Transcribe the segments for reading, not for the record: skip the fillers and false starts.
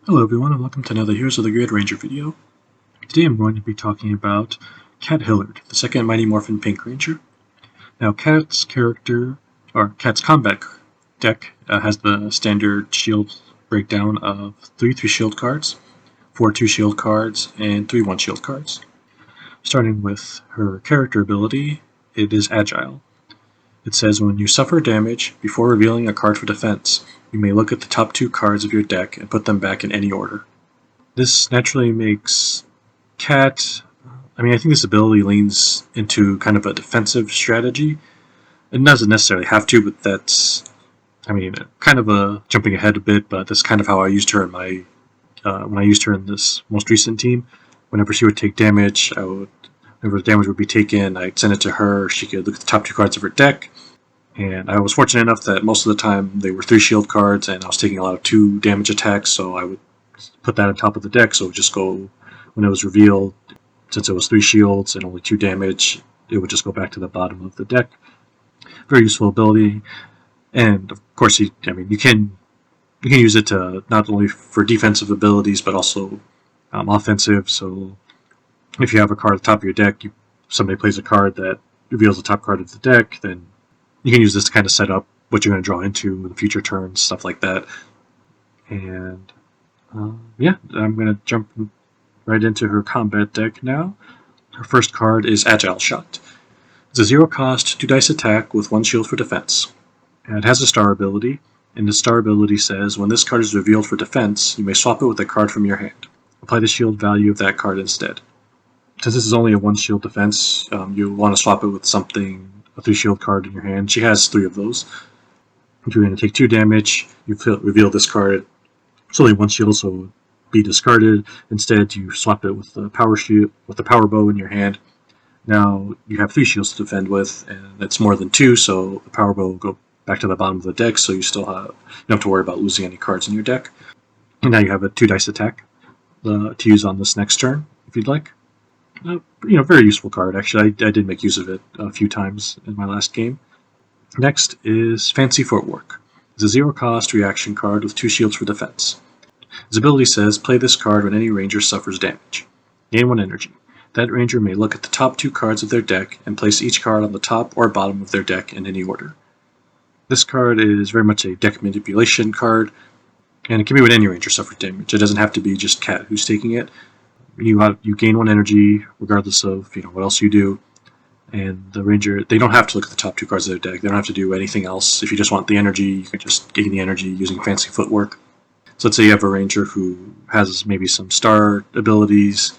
Hello everyone and welcome to another Heroes of the Grid Ranger video. Today I'm going to be talking about Cat Hillard, the second Mighty Morphin Pink Ranger. Now Cat's combat deck has the standard shield breakdown of 3 shield cards, 4 2-shield cards, and 3 1-shield cards. Starting with her character ability, it is Agile. It says when you suffer damage before revealing a card for defense, you may look at the top 2 cards of your deck and put them back in any order. This naturally makes Cat, I think this ability leans into kind of a defensive strategy. It doesn't necessarily have to, but that's, kind of a jumping ahead a bit, but that's kind of how I used her in my, when I used her in this most recent team. Whenever she would take damage, whenever the damage would be taken, I'd send it to her. She could look at the top 2 cards of her deck. And I was fortunate enough that most of the time they were 3 shield cards, and I was taking a lot of 2 damage attacks, so I would put that on top of the deck, so it would just go, when it was revealed, since it was 3 shields and only 2 damage, it would just go back to the bottom of the deck. Very useful ability, and of course, you can use it to not only for defensive abilities, but also offensive, so if you have a card at the top of your deck, somebody plays a card that reveals the top card of the deck, then you can use this to kind of set up what you're going to draw into in future turns, stuff like that. And yeah, I'm going to jump right into her combat deck now. Her first card is Agile Shot. It's a 0 cost, 2 dice attack with 1 shield for defense. And it has a star ability, and the star ability says when this card is revealed for defense, you may swap it with a card from your hand. Apply the shield value of that card instead. Since this is only a 1 shield defense, you want to swap it with something, a 3 shield card in your hand. She has 3 of those. If you're going to take 2 damage, you reveal this card. It's only 1 shield, so it would be discarded. Instead, you swap it with the power shield, with the power bow in your hand. Now you have 3 shields to defend with, and it's more than 2, so the power bow will go back to the bottom of the deck. So you don't have to worry about losing any cards in your deck. And now you have a 2 dice attack to use on this next turn, if you'd like. Very useful card, actually. I did make use of it a few times in my last game. Next is Fancy Footwork. It's a 0 cost reaction card with 2 shields for defense. His ability says, play this card when any ranger suffers damage. Gain 1 energy. That ranger may look at the top 2 cards of their deck and place each card on the top or bottom of their deck in any order. This card is very much a deck manipulation card, and it can be when any ranger suffers damage. It doesn't have to be just Cat who's taking it. You gain 1 energy regardless of what else you do, and the ranger, they don't have to look at the top 2 cards of their deck. They don't have to do anything else. If you just want the energy, you can just gain the energy using Fancy Footwork. So let's say you have a ranger who has maybe some star abilities,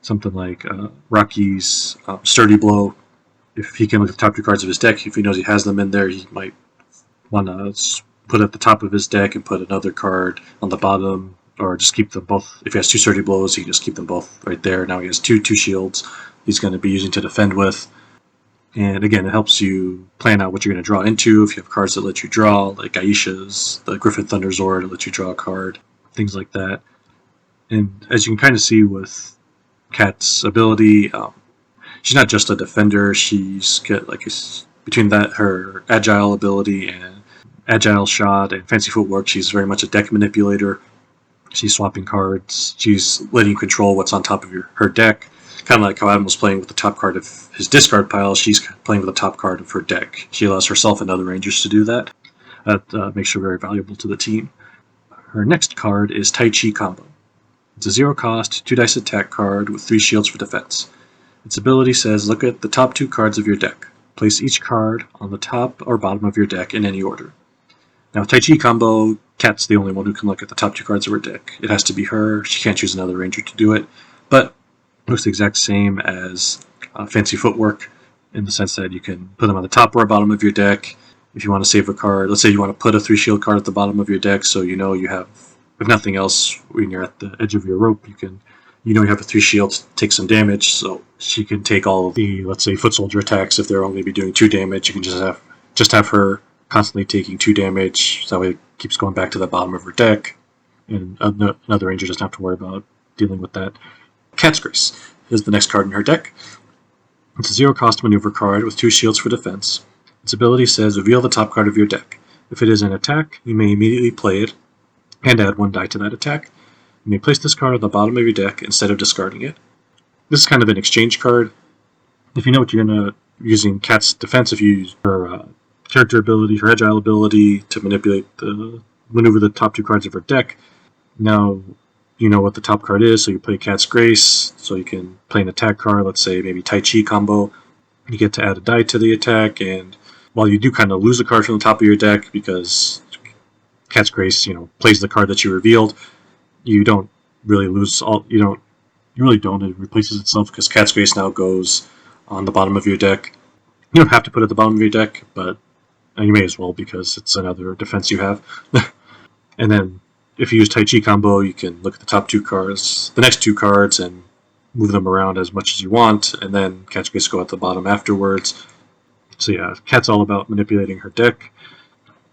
something like Rocky's Sturdy Blow. If he can look at the top 2 cards of his deck, if he knows he has them in there, he might want to put at the top of his deck and put another card on the bottom, or just keep them both. If he has 2 Sturdy Blows, he can just keep them both right there. Now he has 2 shields he's going to be using to defend with. And again, it helps you plan out what you're going to draw into. If you have cards that let you draw, like Aisha's, the Griffin Thunder Zord, it lets you draw a card, things like that. And as you can kind of see with Cat's ability, she's not just a defender. She's got between her agile ability and Agile Shot and Fancy Footwork, she's very much a deck manipulator. She's swapping cards. She's letting you control what's on top of her deck. Kind of like how Adam was playing with the top card of his discard pile, she's playing with the top card of her deck. She allows herself and other rangers to do that. That makes her very valuable to the team. Her next card is Tai Chi Combo. It's a 0 cost, 2 dice attack card with 3 shields for defense. Its ability says look at the top 2 cards of your deck. Place each card on the top or bottom of your deck in any order. Now, Tai Chi Combo, Cat's the only one who can look at the top 2 cards of her deck. It has to be her. She can't choose another ranger to do it. But it looks the exact same as Fancy Footwork in the sense that you can put them on the top or bottom of your deck. If you want to save a card, let's say you want to put a 3 shield card at the bottom of your deck, so you have, if nothing else, when you're at the edge of your rope, you have a 3 shield to take some damage, so she can take all of the, let's say, foot soldier attacks. If they're only be doing 2 damage, you can just have her constantly taking 2 damage, so it keeps going back to the bottom of her deck, and another ranger doesn't have to worry about dealing with that. Cat's Grace is the next card in her deck. It's a 0 cost maneuver card with 2 shields for defense. Its ability says reveal the top card of your deck. If it is an attack, you may immediately play it and add 1 die to that attack. You may place this card on the bottom of your deck instead of discarding it. This is kind of an exchange card. If you know what you're going to using Cat's defense, if you use her character ability, her agile ability to maneuver the top 2 cards of her deck, now you know what the top card is, so you play Cat's Grace, so you can play an attack card, let's say maybe Tai Chi combo. You get to add a die to the attack, and while you do kind of lose a card from the top of your deck because Cat's Grace, plays the card that you revealed, you don't really lose all. You really don't. It replaces itself because Cat's Grace now goes on the bottom of your deck. You don't have to put it at the bottom of your deck, but you may as well because it's another defense you have. And then if you use Tai Chi combo, you can look at the top 2 cards, the next 2 cards, and move them around as much as you want, and then Cat's Grace go at the bottom afterwards. So yeah, Cat's all about manipulating her deck.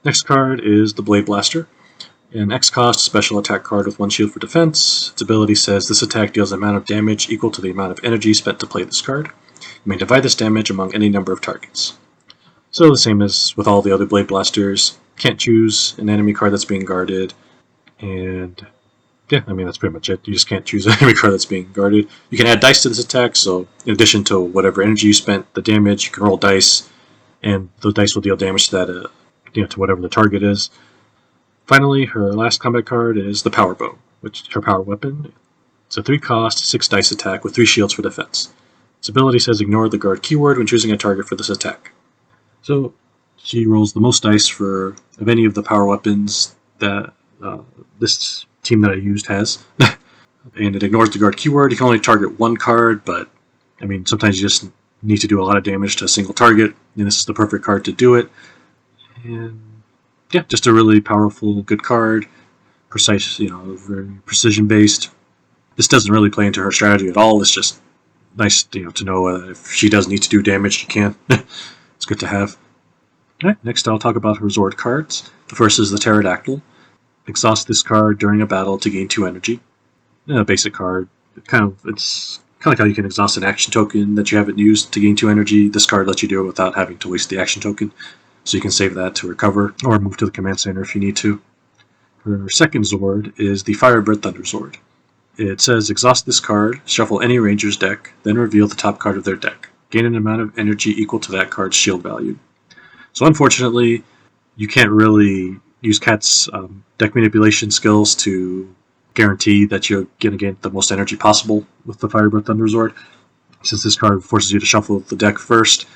Next card is the Blade Blaster. An X-cost special attack card with 1 shield for defense. Its ability says this attack deals an amount of damage equal to the amount of energy spent to play this card. You may divide this damage among any number of targets. So the same as with all the other Blade Blasters. Can't choose an enemy card that's being guarded. And yeah, that's pretty much it. You just can't choose an enemy card that's being guarded. You can add dice to this attack, so in addition to whatever energy you spent, the damage, you can roll dice, and those dice will deal damage to that, to whatever the target is. Finally, her last combat card is the Power Bow, which is her power weapon. It's a 3-cost, 6 dice attack with 3 shields for defense. Its ability says ignore the guard keyword when choosing a target for this attack. So she rolls the most dice of any of the power weapons that this team that I used has. And it ignores the guard keyword. You can only target 1 card, but sometimes you just need to do a lot of damage to a single target, and this is the perfect card to do it. And yeah, just a really powerful, good card. Precise, very precision based. This doesn't really play into her strategy at all. It's just nice, to know if she does need to do damage, she can. It's good to have. Alright, next I'll talk about her Zord cards. The first is the Pterodactyl. Exhaust this card during a battle to gain 2 energy. A basic card. It's kind of like how you can exhaust an action token that you haven't used to gain 2 energy. This card lets you do it without having to waste the action token, so you can save that to recover or move to the command center if you need to. Her second Zord is the Firebird Thunder Zord. It says exhaust this card, shuffle any ranger's deck, then reveal the top card of their deck. Gain an amount of energy equal to that card's shield value. So unfortunately, you can't really use Cat's deck manipulation skills to guarantee that you're going to get the most energy possible with the Firebird Thunder Zord. Since this card forces you to shuffle the deck first,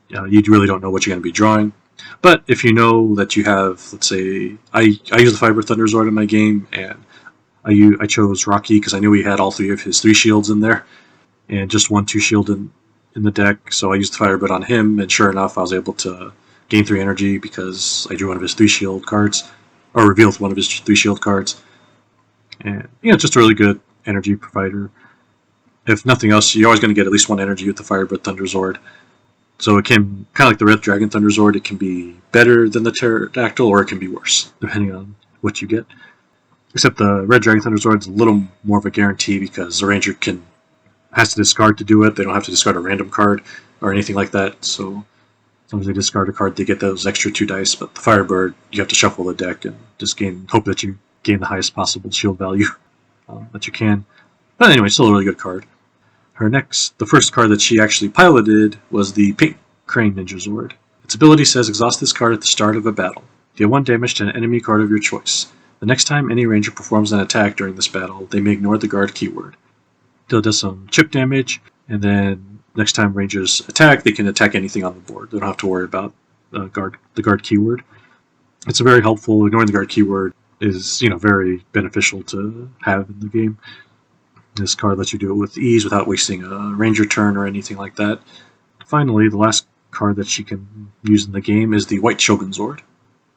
you really don't know what you're going to be drawing. But if you know that you have, let's say, I use the Firebird Thunder Zord in my game, and I chose Rocky because I knew he had all 3 of his 3 shields in there, and just 1 2-shield in the deck, so I used the Firebird on him, and sure enough, I was able to gain 3 energy because I drew one of his 3-shield cards, or revealed one of his 3-shield cards. And it's just a really good energy provider. If nothing else, you're always going to get at least 1 energy with the Firebird Thunder Zord. So it can, kind of like the Red Dragon Thunder Zord, it can be better than the Pterodactyl, or it can be worse, depending on what you get. Except the Red Dragon Thunder Zord is a little more of a guarantee because the Ranger has to discard to do it. They don't have to discard a random card or anything like that. So as long as they discard a card, they get those extra 2 dice. But the Firebird, you have to shuffle the deck and just hope that you gain the highest possible shield value that you can. But anyway, still a really good card. The first card that she actually piloted was the Pink Crane Ninja Zord. Its ability says exhaust this card at the start of a battle. Deal 1 damage to an enemy card of your choice. The next time any ranger performs an attack during this battle, they may ignore the guard keyword. It does some chip damage, and then next time rangers attack, they can attack anything on the board. They don't have to worry about the guard keyword. It's very helpful. Ignoring the guard keyword is very beneficial to have in the game. This card lets you do it with ease without wasting a ranger turn or anything like that. Finally, the last card that she can use in the game is the White Shogun Zord.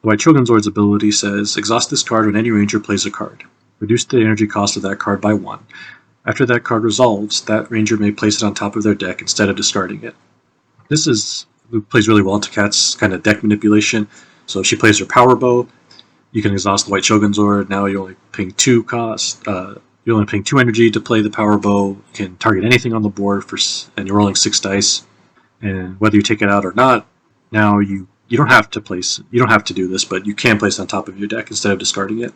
The White Shogun Zord's ability says, exhaust this card when any ranger plays a card. Reduce the energy cost of that card by 1. After that card resolves, that ranger may place it on top of their deck instead of discarding it. This plays really well into Cat's kind of deck manipulation. So if she plays her Power Bow, you can exhaust the White Shogun Zord. Now you're only paying 2 cost. You're only paying 2 energy to play the Power Bow. You can target anything on the board, and you're rolling 6 dice. And whether you take it out or not, now you don't have to do this, but you can place it on top of your deck instead of discarding it.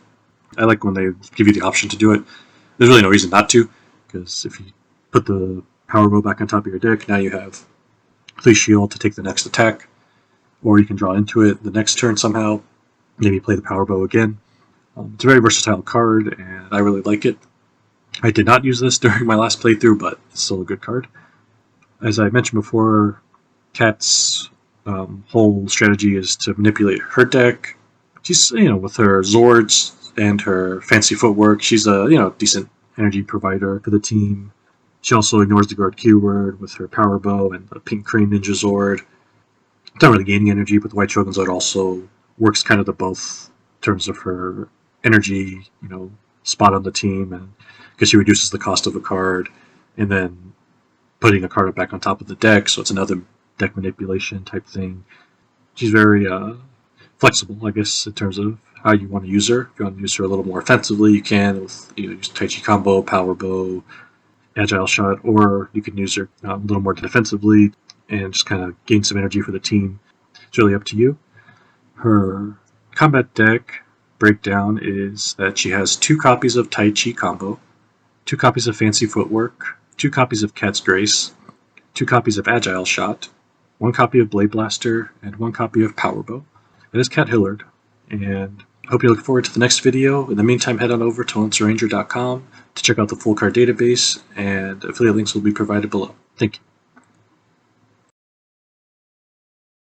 I like when they give you the option to do it. There's really no reason not to, because if you put the power bow back on top of your deck, now you have Please Shield to take the next attack, or you can draw into it the next turn somehow, maybe play the power bow again. It's a very versatile card, and I really like it. I did not use this during my last playthrough, but it's still a good card. As I mentioned before, Kat's whole strategy is to manipulate her deck. She's, with her Zords and her fancy footwork, she's a, decent energy provider for the team. She also ignores the guard keyword with her power bow and the pink crane ninja Zord. It's not really gaining energy, but the white Shogun Zord also works kind of the both in terms of her energy, spot on the team, and because she reduces the cost of a card, and then putting a card back on top of the deck, so it's another deck manipulation type thing. She's very flexible, I guess, in terms of how you want to use her. If you want to use her a little more offensively, you can with use Tai Chi combo, power bow, agile shot, or you can use her a little more defensively and just kind of gain some energy for the team. It's really up to you. Her combat deck breakdown is that she has 2 copies of Tai Chi combo, 2 copies of fancy footwork, 2 copies of Cat's Grace, 2 copies of Agile Shot, 1 copy of Blade Blaster, and 1 copy of Power Bow. It is Cat Hillard, and I hope you look forward to the next video. In the meantime, head on over to OnceRanger.com to check out the full card database, and affiliate links will be provided below. Thank you.